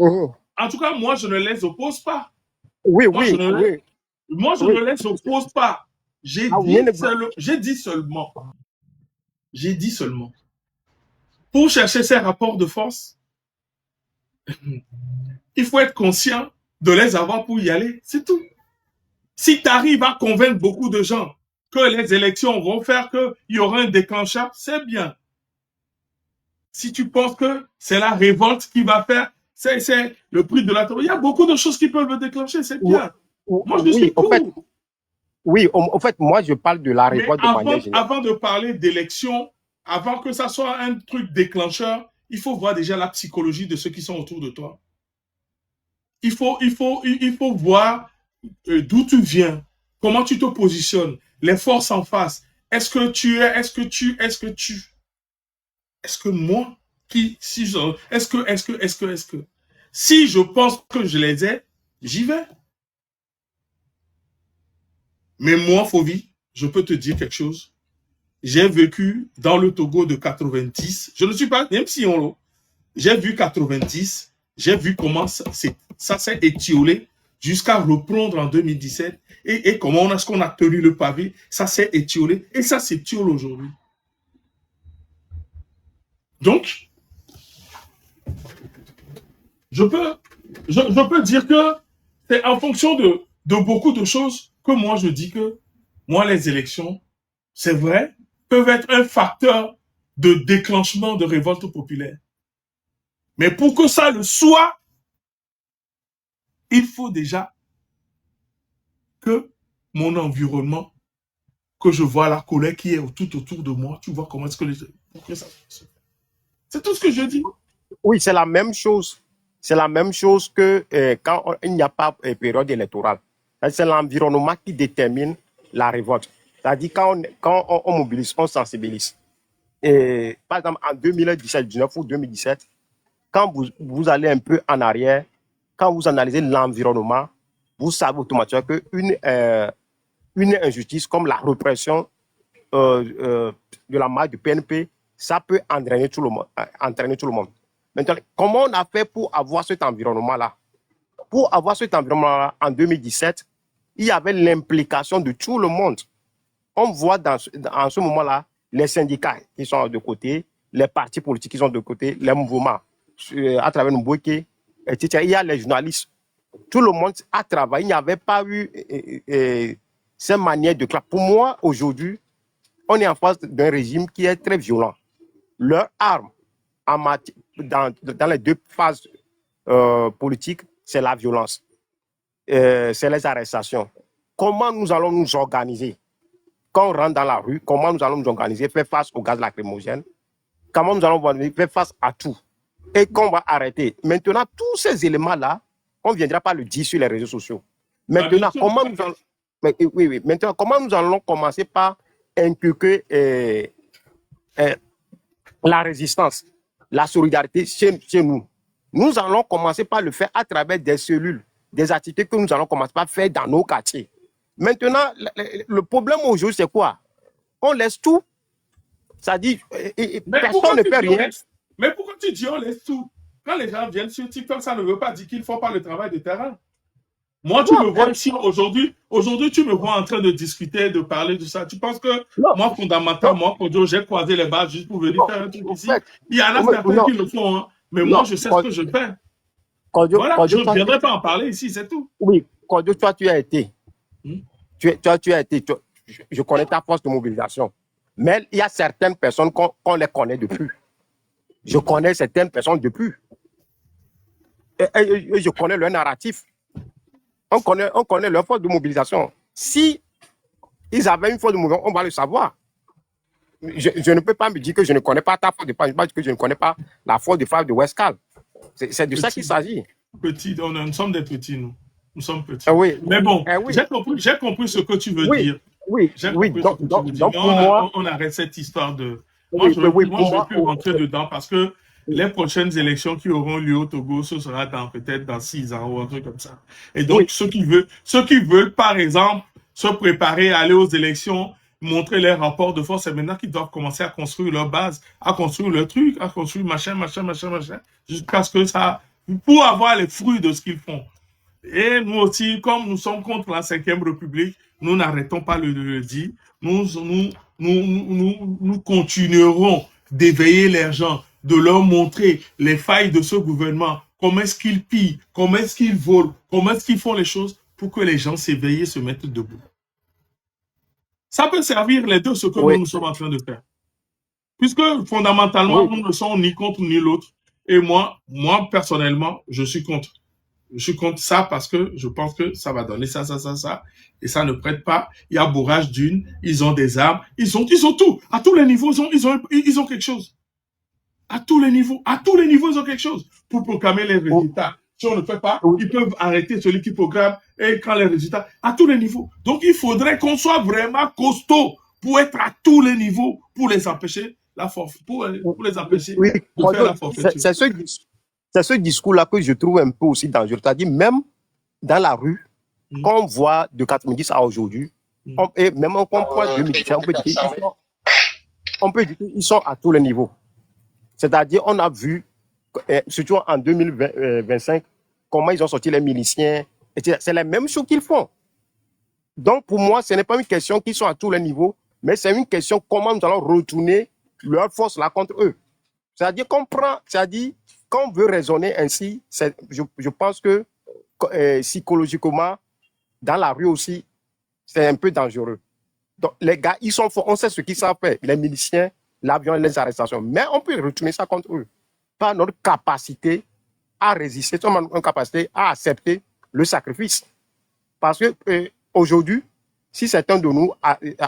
moi, je ne les oppose pas. Oui, moi, je ne les oppose pas. J'ai dit seulement, pour chercher ces rapports de force, il faut être conscient de les avoir pour y aller, c'est tout. Si tu arrives à convaincre beaucoup de gens que les élections vont faire qu'il y aura un déclencheur, c'est bien. Si tu penses que c'est la révolte qui va faire, c'est le prix de la... Il y a beaucoup de choses qui peuvent le déclencher, c'est bien. Moi, je suis pour. En fait, moi, je parle de la révolte de manière générale. Avant de parler d'élection, avant que ça soit un truc déclencheur, il faut voir déjà la psychologie de ceux qui sont autour de toi. Il faut voir d'où tu viens, comment tu te positionnes, les forces en face. Est-ce que moi, si je pense que je les ai, j'y vais. Mais moi, Fovi, je peux te dire quelque chose. J'ai vécu dans le Togo de 90. Je ne suis pas, même si on l'a. J'ai vu 90. J'ai vu comment ça s'est étiolé jusqu'à reprendre en 2017. Et comment est-ce qu'on a tenu le pavé? Ça s'est étiolé et ça s'étiole aujourd'hui. Donc, je peux dire que c'est en fonction de beaucoup de choses que moi je dis que moi les élections, c'est vrai, peuvent être un facteur de déclenchement de révolte populaire. Mais pour que ça le soit, il faut déjà que mon environnement, que je vois la colère qui est tout autour de moi, tu vois comment est-ce que ça fonctionne. C'est tout ce que je dis. Oui, c'est la même chose. C'est la même chose que quand il n'y a pas période électorale. C'est l'environnement qui détermine la révolte. C'est-à-dire quand on mobilise, on sensibilise. Et, par exemple, en 2017, 19 ou 2017, quand vous allez un peu en arrière, quand vous analysez l'environnement, vous savez automatiquement qu'une injustice comme la répression de la marche du PNP, ça peut entraîner tout le monde. Maintenant, comment on a fait pour avoir cet environnement-là? Pour avoir cet environnement-là, en 2017, il y avait l'implication de tout le monde. On voit en ce moment-là les syndicats qui sont de côté, les partis politiques qui sont de côté, les mouvements à travers Mbouké, etc. Il y a les journalistes. Tout le monde a travaillé. Il n'y avait pas eu cette manière de clap. Pour moi, aujourd'hui, on est en face d'un régime qui est très violent. Leur arme dans les deux phases politiques, c'est la violence. C'est les arrestations. Comment nous allons nous organiser? Quand on rentre dans la rue, comment nous allons nous organiser, faire face au gaz lacrymogène? Comment nous allons faire face à tout? Et qu'on va arrêter. Maintenant, tous ces éléments-là, on ne viendra pas le dire sur les réseaux sociaux. Maintenant, Maintenant, comment nous allons commencer par inculquer la résistance, la solidarité chez nous? Nous allons commencer par le faire à travers des cellules, des activités que nous allons commencer par faire dans nos quartiers. Maintenant, le problème aujourd'hui, c'est quoi? On laisse tout. Ça dit, personne ne fait rien. Mais pourquoi tu dis on laisse tout? Quand les gens viennent sur TikTok, ça ne veut pas dire qu'ils ne font pas le travail de terrain. Moi, tu me vois ici aujourd'hui, tu me vois en train de discuter, de parler de ça. Tu penses que moi, fondamentalement, j'ai croisé les bas juste pour venir faire un truc ici? Il y en a certains qui le font, hein. Mais moi, je sais ce que je fais. Voilà, je ne viendrai pas en parler ici, c'est tout. Oui, Kodio, toi, tu as été. Je connais ta force de mobilisation. Mais il y a certaines personnes qu'on les connaît depuis. Je connais certaines personnes depuis. Et je connais leur narratif. On connaît leur force de mobilisation. Si ils avaient une force de mobilisation, on va le savoir. Je ne peux pas me dire que je ne connais pas ta force de frappe. Je ne peux pas dire que je ne connais pas la force de frappe de Westcal. C'est de ça qu'il s'agit. Petit, nous sommes des petits, nous. Nous sommes petits. Oui. Mais bon, j'ai compris ce que tu veux dire. Oui. Donc pour moi, on arrête cette histoire de... Moi, je ne veux plus rentrer dedans parce que les prochaines élections qui auront lieu au Togo, ce sera peut-être dans 6 ans ou un truc comme ça. Et donc, ceux qui veulent, par exemple, se préparer à aller aux élections, montrer les rapports de force, c'est maintenant qu'ils doivent commencer à construire leur base, à construire leur truc, à construire machin, jusqu'à ce que ça... pour avoir les fruits de ce qu'ils font. Et nous aussi, comme nous sommes contre la 5e République, nous n'arrêtons pas le dire. Nous continuerons d'éveiller les gens, de leur montrer les failles de ce gouvernement, comment est-ce qu'ils pillent, comment est-ce qu'ils volent, comment est-ce qu'ils font les choses pour que les gens s'éveillent et se mettent debout. Ça peut servir les deux, ce que nous sommes en train de faire. Puisque fondamentalement, nous ne sommes ni contre ni l'autre. Et moi, personnellement, je suis contre. Je suis contre ça parce que je pense que ça va donner ça. Et ça ne prête pas. Il y a bourrage d'une. Ils ont des armes. Ils ont tout. À tous les niveaux, ils ont quelque chose. À tous les niveaux, ils ont quelque chose pour proclamer les résultats. Si on ne fait pas, ils peuvent arrêter celui qui proclame et quand les résultats, à tous les niveaux. Donc, il faudrait qu'on soit vraiment costaud pour être à tous les niveaux, pour les empêcher pour les empêcher de faire la forfaiture. C'est ce discours-là que je trouve un peu aussi dangereux. C'est-à-dire, même dans la rue, quand on voit de 90 à aujourd'hui, et même quand on voit 2010, on peut dire qu'ils sont à tous les niveaux. C'est-à-dire, on a vu, surtout en 2025, comment ils ont sorti les miliciens. C'est la même chose qu'ils font. Donc, pour moi, ce n'est pas une question qu'ils sont à tous les niveaux, mais c'est une question comment nous allons retourner leur force là contre eux. C'est-à-dire qu'on prend, c'est-à-dire, quand on veut raisonner ainsi, je pense que psychologiquement, dans la rue aussi, c'est un peu dangereux. Donc, les gars, ils sont forts, on sait ce qu'ils savent faire, les miliciens, l'avion et les arrestations. Mais on peut retourner ça contre eux par notre capacité à résister, notre capacité à accepter le sacrifice. Parce que aujourd'hui, si certains de nous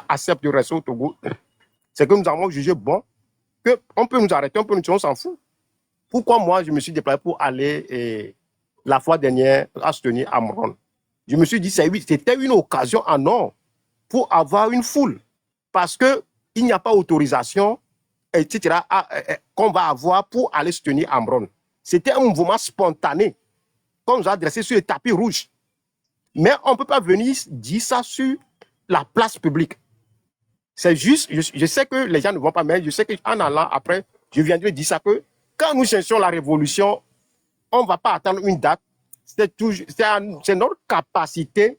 acceptent de rester au Togo, c'est que nous avons jugé bon, qu'on peut nous arrêter, on s'en fout. Pourquoi moi, je me suis déplacé pour aller la fois dernière à soutenir Amron? Je me suis dit, c'était une occasion en or pour avoir une foule. Parce qu'il n'y a pas autorisation, etc., qu'on va avoir pour aller soutenir Amron. C'était un mouvement spontané qu'on nous a adressé sur le tapis rouge. Mais on ne peut pas venir dire ça sur la place publique. C'est juste, je sais que les gens ne vont pas, mais je sais qu'en allant après, je viendrai dire ça que quand nous cherchons la révolution, on ne va pas attendre une date. C'est notre capacité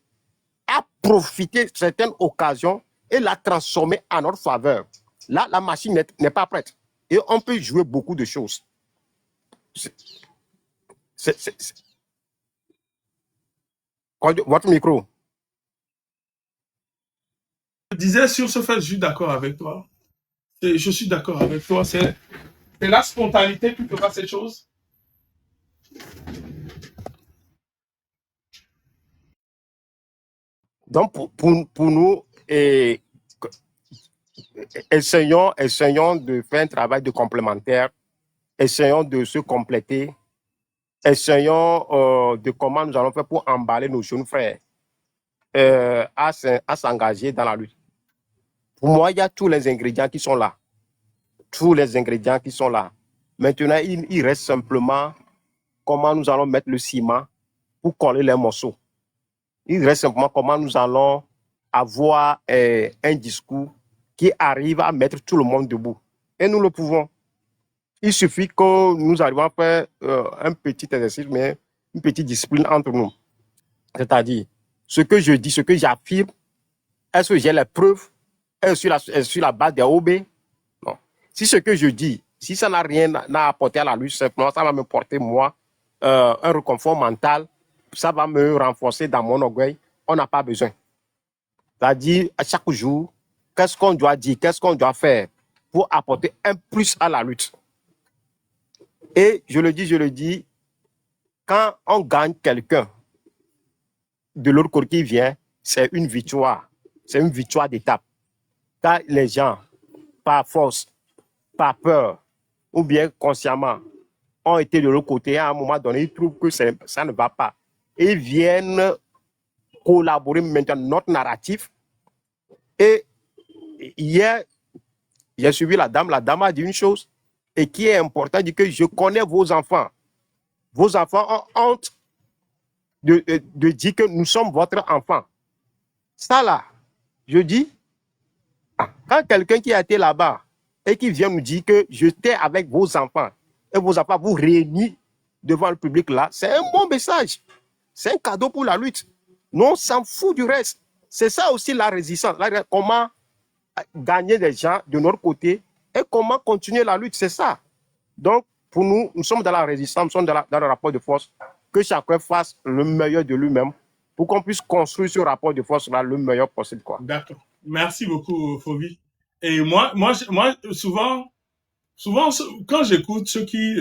à profiter de certaines occasions et la transformer en notre faveur. Là, la machine n'est pas prête. Et on peut jouer beaucoup de choses. C'est- Votre micro. Je disais sur ce fait, je suis d'accord avec toi. Je suis d'accord avec toi. C'est la spontanéité qui fera ces choses. Donc, pour nous, essayons de faire un travail de complémentaire. Essayons de se compléter. Essayons de comment nous allons faire pour emballer nos jeunes frères à s'engager dans la lutte. Pour moi, il y a tous les ingrédients qui sont là. Tous les ingrédients qui sont là. Maintenant, il reste simplement comment nous allons mettre le ciment pour coller les morceaux. Il reste simplement comment nous allons avoir un discours qui arrive à mettre tout le monde debout. Et nous le pouvons. Il suffit que nous arrivions à faire un petit exercice, mais une petite discipline entre nous. C'est-à-dire, ce que je dis, ce que j'affirme, est-ce que j'ai les preuves? Est-ce sur la base des OB? Non. Si ce que je dis, si ça n'a rien à apporter à la lutte, simplement, ça va me porter, moi, un réconfort mental, ça va me renforcer dans mon orgueil, on n'a pas besoin. C'est-à-dire, à chaque jour, qu'est-ce qu'on doit dire, qu'est-ce qu'on doit faire pour apporter un plus à la lutte. Et je le dis, quand on gagne quelqu'un de l'autre côté qui vient, c'est une victoire. C'est une victoire d'étape. Quand les gens, par force, par peur, ou bien consciemment, ont été de l'autre côté, à un moment donné, ils trouvent que ça ne va pas. Et ils viennent collaborer maintenant notre narratif. Et hier, j'ai suivi la dame a dit une chose, et qui est important, dit que je connais vos enfants. Vos enfants ont honte de dire que nous sommes votre enfant. Ça là, je dis, quand quelqu'un qui a été là-bas et qui vient nous dire que j'étais avec vos enfants, et vos enfants vous réunissent devant le public là, c'est un bon message. C'est un cadeau pour la lutte. Nous, on s'en fout du reste. C'est ça aussi la résistance. Comment gagner des gens de notre côté et comment continuer la lutte, c'est ça. Donc, pour nous, nous sommes dans la résistance, nous sommes dans le rapport de force, que chacun fasse le meilleur de lui-même pour qu'on puisse construire ce rapport de force-là le meilleur possible, quoi. D'accord. Merci beaucoup, Phoebe. Et moi, souvent, quand j'écoute ceux qui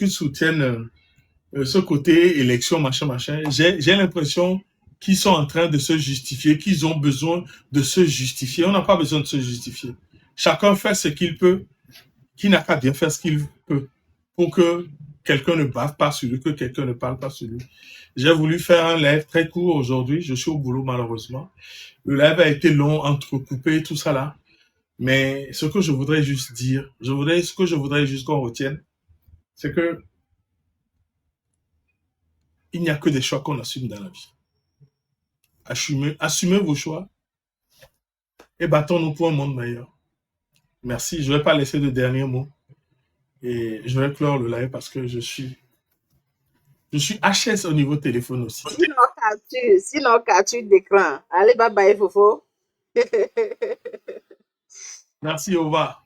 soutiennent ce côté élection, machin, j'ai l'impression qu'ils sont en train de se justifier, qu'ils ont besoin de se justifier. On n'a pas besoin de se justifier. Chacun fait ce qu'il peut, qui n'a qu'à bien faire ce qu'il peut pour que quelqu'un ne bave pas sur lui, que quelqu'un ne parle pas sur lui. J'ai voulu faire un live très court aujourd'hui. Je suis au boulot, malheureusement. Le live a été long, entrecoupé, tout ça là. Mais ce que je voudrais juste dire, ce que je voudrais juste qu'on retienne, c'est que il n'y a que des choix qu'on assume dans la vie. Assumez vos choix et battons-nous pour un monde meilleur. Merci. Je ne vais pas laisser de dernier mot. Et je vais clore le live parce que je suis HS au niveau téléphone aussi. Sinon, capture d'écran. Allez, bye bye, Fofo. Merci, au revoir.